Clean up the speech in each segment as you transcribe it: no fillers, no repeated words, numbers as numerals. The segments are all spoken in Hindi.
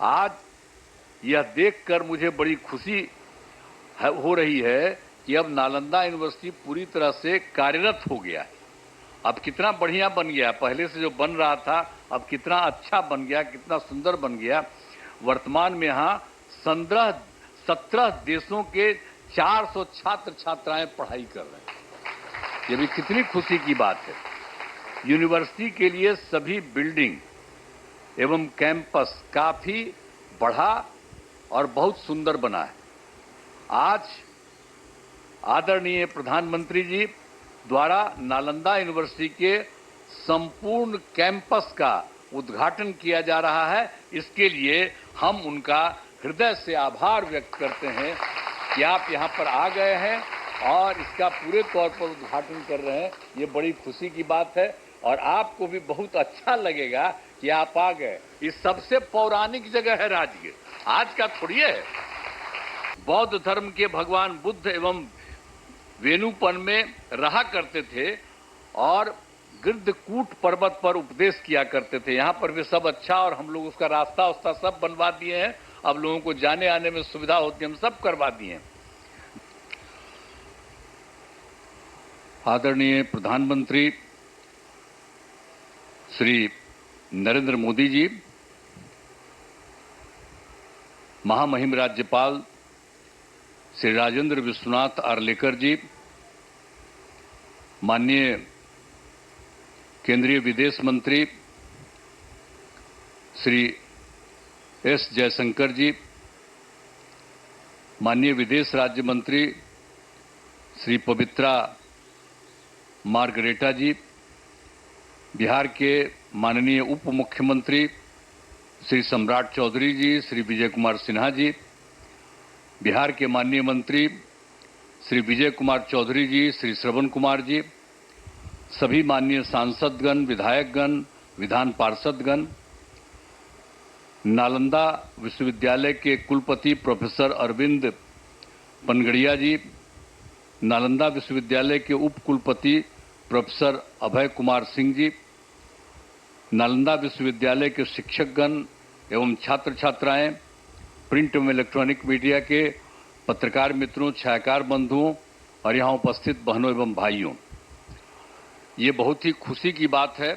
आज यह देखकर मुझे बड़ी खुशी हो रही है कि अब नालंदा यूनिवर्सिटी पूरी तरह से कार्यरत हो गया है। अब कितना बढ़िया बन गया, पहले से जो बन रहा था अब कितना अच्छा बन गया, कितना सुंदर बन गया। वर्तमान में यहाँ 17 देशों के 400 छात्र छात्राएं पढ़ाई कर रहे हैं। ये भी कितनी खुशी की बात है। यूनिवर्सिटी के लिए सभी बिल्डिंग एवं कैंपस काफी बढ़ा और बहुत सुंदर बना है। आज आदरणीय प्रधानमंत्री जी द्वारा नालंदा यूनिवर्सिटी के संपूर्ण कैंपस का उद्घाटन किया जा रहा है। इसके लिए हम उनका हृदय से आभार व्यक्त करते हैं कि आप यहाँ पर आ गए हैं और इसका पूरे तौर पर उद्घाटन कर रहे हैं। ये बड़ी खुशी की बात है और आपको भी बहुत अच्छा लगेगा कि आप आ गए। ये सबसे पौराणिक जगह है राजगीर, आज का थोड़ी है। बौद्ध धर्म के भगवान बुद्ध एवं वेणुपन में रहा करते थे और गिरधकूट पर्वत पर उपदेश किया करते थे। यहाँ पर भी सब अच्छा और हम लोग उसका रास्ता सब बनवा दिए हैं। अब लोगों को जाने आने में सुविधा होती है, हम सब करवा दिए हैं। आदरणीय प्रधानमंत्री श्री नरेंद्र मोदी जी, महामहिम राज्यपाल श्री राजेंद्र विश्वनाथ आर्लेकर जी, माननीय केंद्रीय विदेश मंत्री श्री एस जयशंकर जी, माननीय विदेश राज्य मंत्री श्री पवित्रा मार्गरेटा जी, बिहार के माननीय उप मुख्यमंत्री श्री सम्राट चौधरी जी, श्री विजय कुमार सिन्हा जी, बिहार के माननीय मंत्री श्री विजय कुमार चौधरी जी, श्री श्रवण कुमार जी, सभी माननीय सांसदगण, विधायकगण, विधान पार्षदगण, नालंदा विश्वविद्यालय के कुलपति प्रोफेसर अरविंद पनगड़िया जी, नालंदा विश्वविद्यालय के उप कुलपति प्रोफेसर अभय कुमार सिंह जी, नालंदा विश्वविद्यालय के शिक्षकगण एवं छात्र छात्राएं, प्रिंट एवं इलेक्ट्रॉनिक मीडिया के पत्रकार मित्रों, छायाकार बंधुओं और यहाँ उपस्थित बहनों एवं भाइयों, ये बहुत ही खुशी की बात है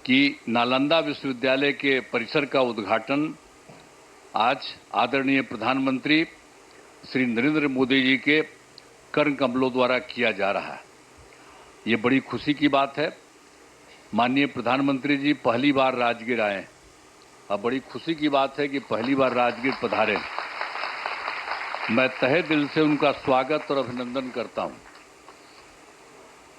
कि नालंदा विश्वविद्यालय के परिसर का उद्घाटन आज आदरणीय प्रधानमंत्री श्री नरेंद्र मोदी जी के कर कमलों द्वारा किया जा रहा है। ये बड़ी खुशी की बात है। माननीय प्रधानमंत्री जी पहली बार राजगीर आए, अब बड़ी खुशी की बात है कि पहली बार राजगीर पधारे। मैं तहे दिल से उनका स्वागत और अभिनंदन करता हूं।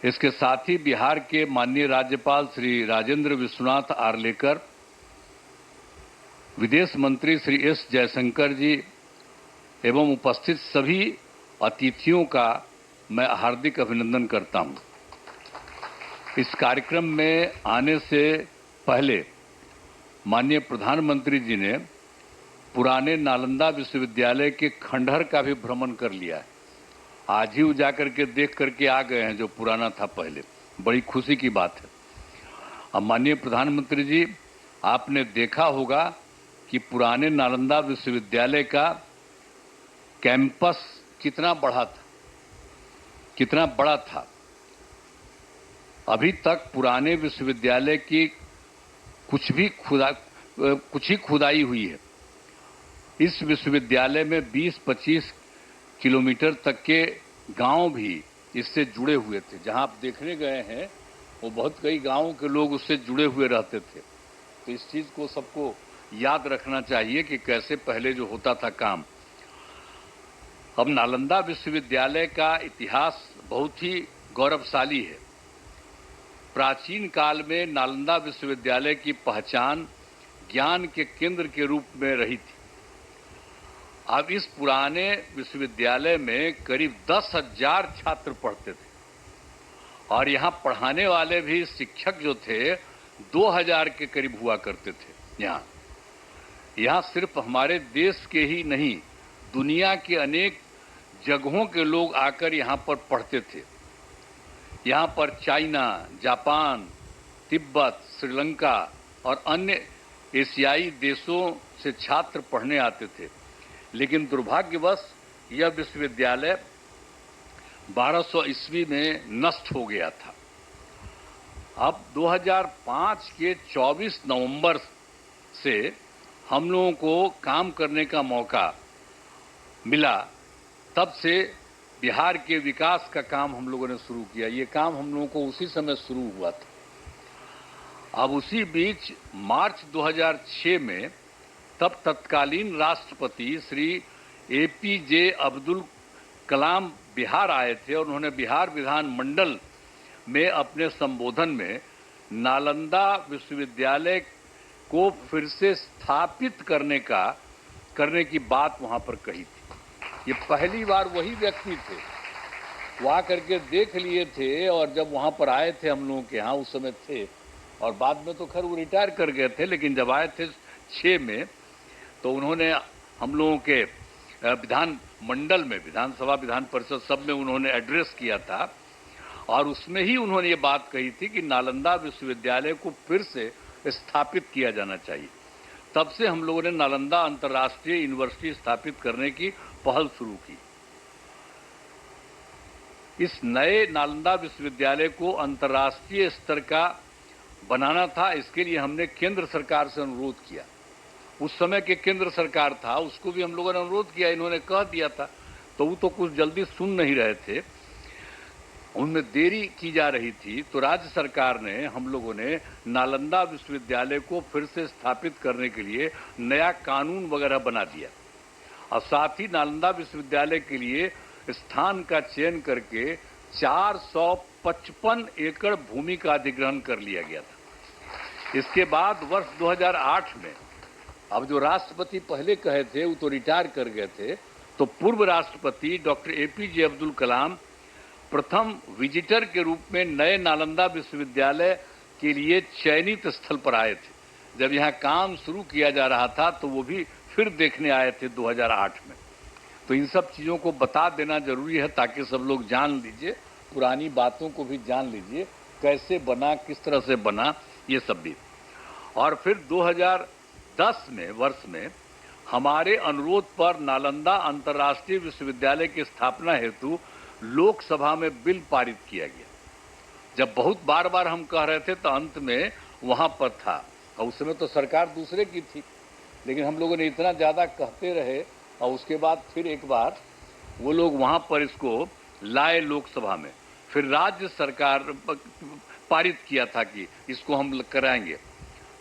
इसके साथ ही बिहार के माननीय राज्यपाल श्री राजेंद्र विश्वनाथ आर्लेकर, विदेश मंत्री श्री एस जयशंकर जी एवं उपस्थित सभी अतिथियों का मैं हार्दिक अभिनंदन करता हूं। इस कार्यक्रम में आने से पहले माननीय प्रधानमंत्री जी ने पुराने नालंदा विश्वविद्यालय के खंडहर का भी भ्रमण कर लिया है। आज ही जाकर के देख करके आ गए हैं जो पुराना था पहले। बड़ी खुशी की बात है। अब माननीय प्रधानमंत्री जी, आपने देखा होगा कि पुराने नालंदा विश्वविद्यालय का कैंपस कितना बड़ा था। अभी तक पुराने विश्वविद्यालय की कुछ ही खुदाई हुई है। इस विश्वविद्यालय में 20-25 किलोमीटर तक के गांव भी इससे जुड़े हुए थे। जहां आप देखने गए हैं वो बहुत कई गांवों के लोग उससे जुड़े हुए रहते थे। तो इस चीज को सबको याद रखना चाहिए कि कैसे पहले जो होता था काम। अब नालंदा विश्वविद्यालय का इतिहास बहुत ही गौरवशाली है। प्राचीन काल में नालंदा विश्वविद्यालय की पहचान ज्ञान के केंद्र के रूप में रही थी। अब इस पुराने विश्वविद्यालय में करीब 10,000 छात्र पढ़ते थे और यहाँ पढ़ाने वाले भी शिक्षक जो थे 2,000 के करीब हुआ करते थे। यहाँ सिर्फ हमारे देश के ही नहीं, दुनिया के अनेक जगहों के लोग आकर यहाँ पर पढ़ते थे। यहाँ पर चाइना, जापान, तिब्बत, श्रीलंका और अन्य एशियाई देशों से छात्र पढ़ने आते थे, लेकिन दुर्भाग्यवश यह विश्वविद्यालय 1200 ईस्वी में नष्ट हो गया था। अब 2005 के 24 नवंबर से हम लोगों को काम करने का मौका मिला। तब से बिहार के विकास का काम हम लोगों ने शुरू किया। ये काम हम लोगों को उसी समय शुरू हुआ था। अब उसी बीच मार्च 2006 में तब तत्कालीन राष्ट्रपति श्री एपीजे अब्दुल कलाम बिहार आए थे और उन्होंने बिहार विधानमंडल में अपने संबोधन में नालंदा विश्वविद्यालय को फिर से स्थापित करने की बात वहां पर कही थी। ये पहली बार वही व्यक्ति थे, वो आकर के देख लिए थे और जब वहां पर आए थे हम लोगों के यहाँ उस समय थे, और बाद में तो खैर वो रिटायर कर गए थे, लेकिन जब आए थे 6 में तो उन्होंने हम लोगों के विधान मंडल में, विधानसभा विधान परिषद सब में उन्होंने एड्रेस किया था और उसमें ही उन्होंने ये बात कही थी कि नालंदा विश्वविद्यालय को फिर से स्थापित किया जाना चाहिए। तब से हम लोगों ने नालंदा अंतर्राष्ट्रीय यूनिवर्सिटी स्थापित करने की पहल शुरू की। इस नए नालंदा विश्वविद्यालय को अंतर्राष्ट्रीय स्तर का बनाना था। इसके लिए हमने केंद्र सरकार से अनुरोध किया। उस समय के केंद्र सरकार था, उसको भी हम लोगों ने अनुरोध किया, इन्होंने कह दिया था, तो वो तो कुछ जल्दी सुन नहीं रहे थे, उनमें देरी की जा रही थी। तो राज्य सरकार ने, हम लोगों ने नालंदा विश्वविद्यालय को फिर से स्थापित करने के लिए नया कानून वगैरह बना दिया और साथ ही नालंदा विश्वविद्यालय के लिए स्थान का चयन करके 455 एकड़ भूमि का अधिग्रहण कर लिया गया था। इसके बाद वर्ष 2008 में, अब जो राष्ट्रपति पहले कहे थे वो तो रिटायर कर गए थे, तो पूर्व राष्ट्रपति डॉक्टर एपीजे अब्दुल कलाम प्रथम विजिटर के रूप में नए नालंदा विश्वविद्यालय के लिए चयनित स्थल पर आए थे। जब यहाँ काम शुरू किया जा रहा था तो वो भी फिर देखने आए थे 2008 में। तो इन सब चीज़ों को बता देना जरूरी है ताकि सब लोग जान लीजिए, पुरानी बातों को भी जान लीजिए, कैसे बना, किस तरह से बना, ये सब भी। और फिर 2010 वर्ष में हमारे अनुरोध पर नालंदा अंतर्राष्ट्रीय विश्वविद्यालय की स्थापना हेतु लोकसभा में बिल पारित किया गया। जब बहुत बार बार हम कह रहे थे तो अंत में वहां पर था, और उस समय तो सरकार दूसरे की थी, लेकिन हम लोगों ने इतना ज़्यादा कहते रहे और उसके बाद फिर एक बार वो लोग वहां पर इसको लाए लोकसभा में। फिर राज्य सरकार पारित किया था कि इसको हम कराएंगे।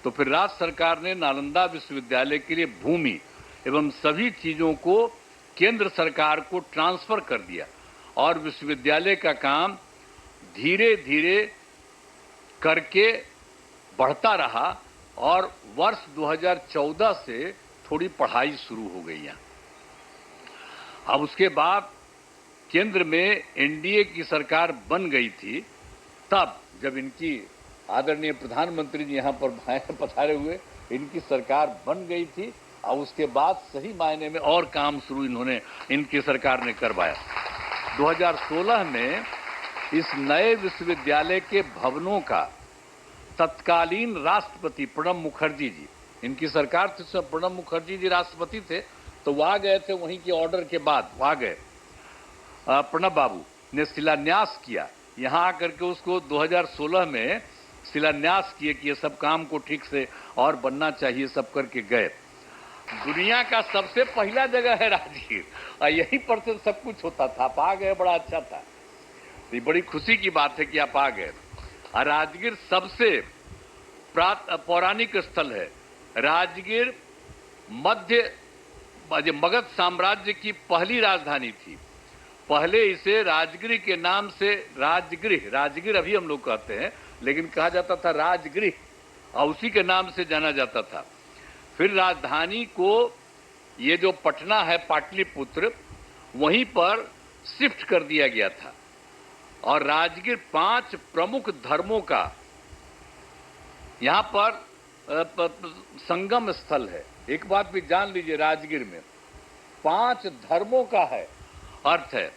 तो फिर राज्य सरकार ने नालंदा विश्वविद्यालय के लिए भूमि एवं सभी चीज़ों को केंद्र सरकार को ट्रांसफर कर दिया और विश्वविद्यालय का काम धीरे धीरे करके बढ़ता रहा और वर्ष 2014 से थोड़ी पढ़ाई शुरू हो गई यहाँ। अब उसके बाद केंद्र में एनडीए की सरकार बन गई थी। तब जब इनकी आदरणीय प्रधानमंत्री जी यहाँ पर पधारे हुए, इनकी सरकार बन गई थी और उसके बाद सही मायने में और काम शुरू इनकी सरकार ने करवाया। 2016 में इस नए विश्वविद्यालय के भवनों का तत्कालीन राष्ट्रपति प्रणब मुखर्जी जी, इनकी सरकार थी, प्रणब मुखर्जी जी राष्ट्रपति थे, तो वहां गए थे, वहीं के ऑर्डर के बाद वहां गए, प्रणब बाबू ने शिलान्यास किया। यहां आकर के उसको 2016 में शिलान्यास किए कि ये सब काम को ठीक से और बनना चाहिए, सब करके गए। दुनिया का सबसे पहला जगह है राजगीर और यहीं पर से सब कुछ होता था। आप आ गए, बड़ा अच्छा था। ये बड़ी खुशी की बात है कि आप आ गए। और राजगीर सबसे पौराणिक स्थल है। राजगीर मगध साम्राज्य की पहली राजधानी थी। पहले इसे राजगीर के नाम से राजगीर अभी हम लोग कहते हैं, लेकिन कहा जाता था राजगीर और उसी के नाम से जाना जाता था। फिर राजधानी को ये जो पटना है पाटलिपुत्र, वहीं पर शिफ्ट कर दिया गया था और राजगीर 5 प्रमुख धर्मों का यहाँ पर संगम स्थल है। एक बात भी जान लीजिए, राजगीर में 5 धर्मों का है अर्थ है।